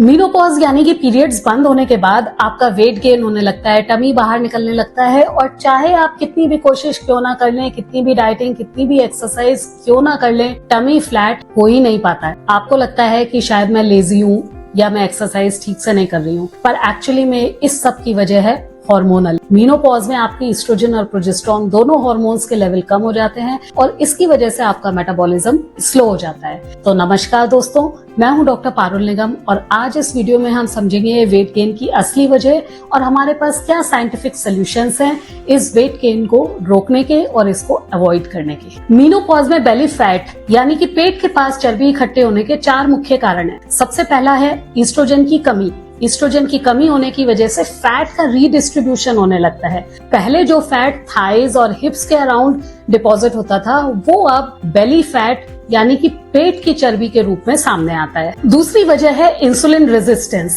Menopause यानी कि periods बंद होने के बाद आपका वेट गेन होने लगता है, टमी बाहर निकलने लगता है और चाहे आप कितनी भी कोशिश क्यों ना कर लें, कितनी भी डाइटिंग, कितनी भी एक्सरसाइज क्यों ना कर लें, टमी फ्लैट हो ही नहीं पाता है। आपको लगता है कि शायद मैं लेजी हूँ या मैं एक्सरसाइज ठीक से नहीं कर रही हूँ, पर एक्चुअली में इस सब की वजह है हार्मोनल। मीनोपॉज में आपकी एस्ट्रोजन और प्रोजेस्टेरोन दोनों हार्मोन्स के लेवल कम हो जाते हैं और इसकी वजह से आपका मेटाबॉलिज्म स्लो हो जाता है। तो नमस्कार दोस्तों, मैं हूं डॉक्टर पारुल निगम और आज इस वीडियो में हम समझेंगे वेट गेन की असली वजह और हमारे पास क्या साइंटिफिक सॉल्यूशंस हैं इस वेट गेन को रोकने के और इसको अवॉइड करने के। मीनोपॉज में बेली फैट यानी कि पेट के पास चर्बी इकट्ठे होने के 4 मुख्य कारण हैं। सबसे पहला है एस्ट्रोजन की कमी। एस्ट्रोजन की कमी होने की वजह से फैट का रीडिस्ट्रीब्यूशन होने लगता है। पहले जो फैट थाइज और हिप्स के अराउंड डिपॉजिट होता था वो अब बेली फैट यानी कि पेट की चर्बी के रूप में सामने आता है। दूसरी वजह है इंसुलिन रेजिस्टेंस।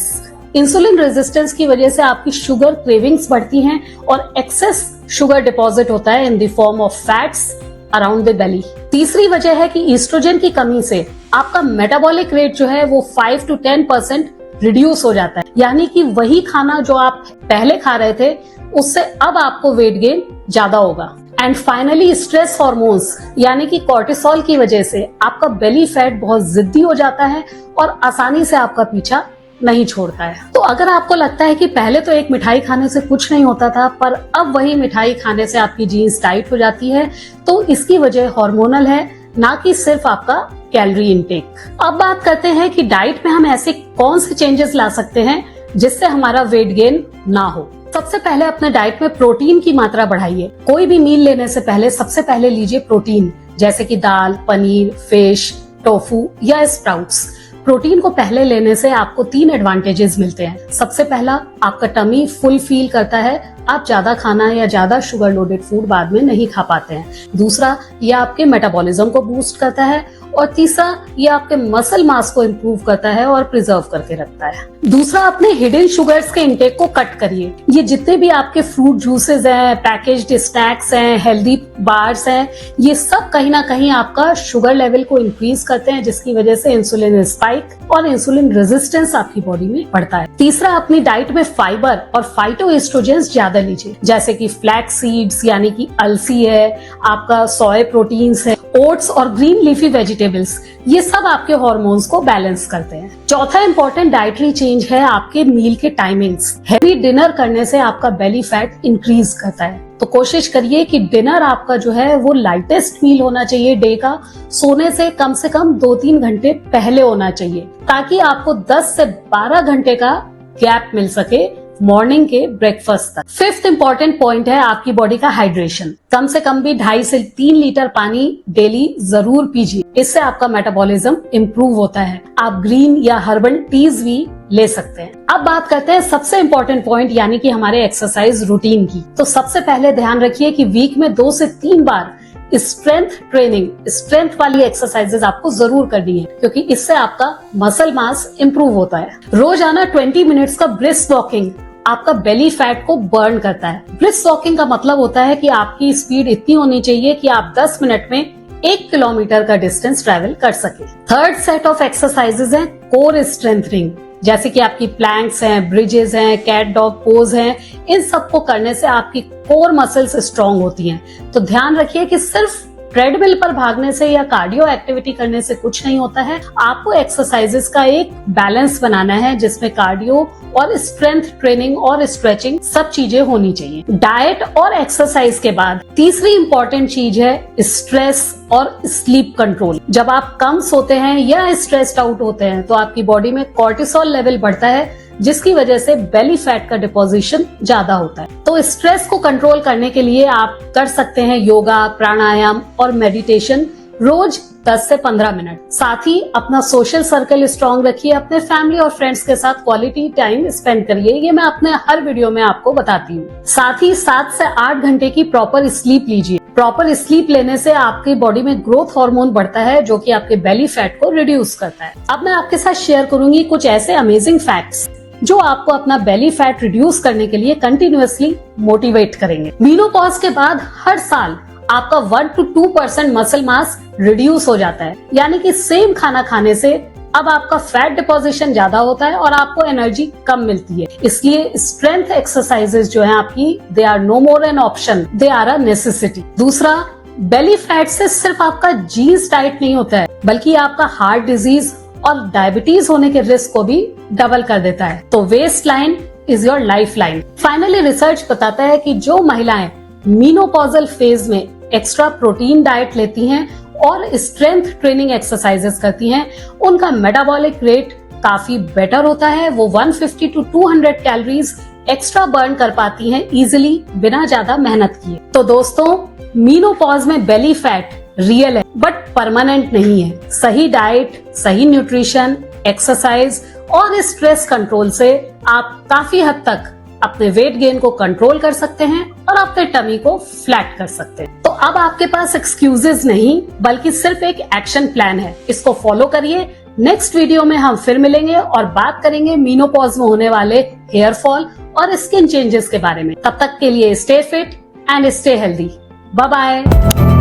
इंसुलिन रेजिस्टेंस की वजह से आपकी शुगर क्रेविंग्स बढ़ती हैं और एक्सेस शुगर डिपॉजिट होता है in the form of fats around the belly. तीसरी वजह है कि एस्ट्रोजन की कमी से आपका मेटाबॉलिक रेट जो है वो 5 to 10% रिड्यूस हो जाता है, यानी कि वही खाना जो आप पहले खा रहे थे उससे अब आपको वेट गेन ज्यादा होगा। एंड फाइनली स्ट्रेस हार्मोन्स यानी कि कॉर्टिसोल की वजह से आपका बेली फैट बहुत जिद्दी हो जाता है और आसानी से आपका पीछा नहीं छोड़ता है। तो अगर आपको लगता है कि पहले तो एक मिठाई खाने से कुछ नहीं होता था पर अब वही मिठाई खाने से आपकी जीन्स टाइट हो जाती है, तो इसकी वजह हार्मोनल है, ना कि सिर्फ आपका कैलोरी इनटेक। अब बात करते हैं कि डाइट में हम ऐसे कौन से चेंजेस ला सकते हैं जिससे हमारा वेट गेन ना हो। सबसे पहले अपने डाइट में प्रोटीन की मात्रा बढ़ाइए। कोई भी मील लेने से पहले सबसे पहले लीजिए प्रोटीन, जैसे कि दाल, पनीर, फिश, टोफू या स्प्राउट्स। प्रोटीन को पहले लेने से आपको 3 एडवांटेजेस मिलते हैं। सबसे पहला, आपका टमी फुल फील करता है, आप ज्यादा खाना या ज्यादा शुगर लोडेड फूड बाद में नहीं खा पाते हैं। दूसरा, ये आपके मेटाबॉलिज्म को बूस्ट करता है और तीसरा, ये आपके मसल मास को इम्प्रूव करता है और प्रिजर्व करके रखता है। दूसरा, अपने हिडन शुगर्स के इंटेक को कट करिए। ये जितने भी आपके फ्रूट जूसेस हैं, पैकेज्ड स्नैक्स हैं, हेल्दी बार्स हैं, ये सब कहीं ना कहीं आपका शुगर लेवल को इंक्रीज करते हैं, जिसकी वजह से इंसुलिन स्पाइक और इंसुलिन रेजिस्टेंस आपकी बॉडी में बढ़ता है। तीसरा, अपनी डाइट में फाइबर और फाइटोएस्ट्रोजेंस ज्यादा लीजिए, जैसे कि फ्लैक्स सीड्स यानी कि अलसी है, आपका सोया प्रोटीन्स है, ओट्स और ग्रीन लीफी वेजिटेबल्स, ये सब आपके हार्मोन्स को बैलेंस करते हैं। चौथा इंपॉर्टेंट डाइटरी चेंज है आपके मील के टाइमिंग्स। हैवी डिनर करने से आपका बेली फैट इंक्रीज करता है, तो कोशिश करिए कि डिनर आपका जो है वो लाइटेस्ट मील होना चाहिए डे का। सोने से कम 2-3 घंटे पहले होना चाहिए ताकि आपको 10 से 12 घंटे का गैप मिल सके मॉर्निंग के ब्रेकफास्ट तक। फिफ्थ इंपॉर्टेंट पॉइंट है आपकी बॉडी का हाइड्रेशन। कम से कम भी 2.5 से 3 लीटर पानी डेली जरूर पीजिए, इससे आपका मेटाबॉलिज्म इम्प्रूव होता है। आप ग्रीन या हर्बल टीज भी ले सकते हैं। अब बात करते हैं सबसे इम्पोर्टेंट पॉइंट यानी कि हमारे एक्सरसाइज रूटीन की। तो सबसे पहले ध्यान रखिए कि वीक में 2 से 3 बार स्ट्रेंथ ट्रेनिंग, स्ट्रेंथ वाली एक्सरसाइजेज आपको जरूर करनी है, क्योंकि इससे आपका मसल मास इम्प्रूव होता है। रोजाना 20 मिनट्स का ब्रिस्क वॉकिंग आपका बेली फैट को बर्न करता है। ब्रिस्क वॉकिंग का मतलब होता है कि आपकी स्पीड इतनी होनी चाहिए कि आप 10 मिनट में 1 किलोमीटर का डिस्टेंस ट्रेवल कर सके। थर्ड सेट ऑफ एक्सरसाइजेज है कोर स्ट्रेंथनिंग, जैसे कि आपकी प्लैंक्स हैं, ब्रिजेस हैं, कैट डॉग पोज हैं। इन सब को करने से आपकी कोर मसल्स स्ट्रांग होती हैं। तो ध्यान रखिए कि सिर्फ ट्रेडमिल पर भागने से या कार्डियो एक्टिविटी करने से कुछ नहीं होता है। आपको एक्सरसाइजेस का एक बैलेंस बनाना है जिसमें कार्डियो और स्ट्रेंथ ट्रेनिंग और स्ट्रेचिंग सब चीजें होनी चाहिए। डाइट और एक्सरसाइज के बाद तीसरी इंपॉर्टेंट चीज है स्ट्रेस और स्लीप कंट्रोल। जब आप कम सोते हैं या स्ट्रेस्ड आउट होते हैं तो आपकी बॉडी में कॉर्टिसोल लेवल बढ़ता है, जिसकी वजह से बेली फैट का डिपोजिशन ज्यादा होता है। तो स्ट्रेस को कंट्रोल करने के लिए आप कर सकते हैं योगा, प्राणायाम और मेडिटेशन रोज 10 से 15 मिनट। साथ ही अपना सोशल सर्कल स्ट्रांग रखिए, अपने फैमिली और फ्रेंड्स के साथ क्वालिटी टाइम स्पेंड करिए, ये मैं अपने हर वीडियो में आपको बताती हूँ। साथ ही 7 से 8 घंटे की प्रॉपर स्लीप लीजिए। प्रॉपर स्लीप लेने से आपकी बॉडी में ग्रोथ हार्मोन बढ़ता है जो कि आपके बेली फैट को रिड्यूस करता है। अब मैं आपके साथ शेयर करूंगी कुछ ऐसे अमेजिंग फैक्ट्स जो आपको अपना बेली फैट रिड्यूस करने के लिए कंटिन्यूअसली मोटिवेट करेंगे। मीनोपॉज के बाद हर साल आपका 1 to 2% मसल मास रिड्यूस हो जाता है, यानी कि सेम खाना खाने से अब आपका फैट डिपोजिशन ज्यादा होता है और आपको एनर्जी कम मिलती है। इसलिए स्ट्रेंथ एक्सरसाइजेज जो है आपकी, they are no more an option, they are a necessity. दूसरा, बेली फैट से सिर्फ आपका जीन्स टाइट नहीं होता है, बल्कि आपका हार्ट डिजीज और डायबिटीज होने के रिस्क को भी डबल कर देता है। तो waistline is your lifeline. Finally research बताता है कि जो महिलाएं मीनोपॉजल फेज में एक्स्ट्रा प्रोटीन डाइट लेती हैं और स्ट्रेंथ ट्रेनिंग एक्सरसाइजेस करती हैं, उनका मेटाबॉलिक रेट काफी बेटर होता है। वो 150 to 200 कैलोरीज एक्स्ट्रा बर्न कर पाती हैं इजिली, बिना ज्यादा मेहनत किए। तो दोस्तों, मीनोपॉज में बेली फैट रियल है बट परमानेंट नहीं है। सही डाइट, सही न्यूट्रिशन, एक्सरसाइज और स्ट्रेस कंट्रोल से आप काफी हद तक अपने वेट गेन को कंट्रोल कर सकते हैं और अपने टमी को फ्लैट कर सकते हैं। तो अब आपके पास एक्सक्यूजेस नहीं, बल्कि सिर्फ एक एक्शन प्लान है। इसको फॉलो करिए। नेक्स्ट वीडियो में हम फिर मिलेंगे और बात करेंगे मीनोपॉज में होने वाले हेयर फॉल और स्किन चेंजेस के बारे में। तब तक के लिए stay fit and stay healthy. Bye bye.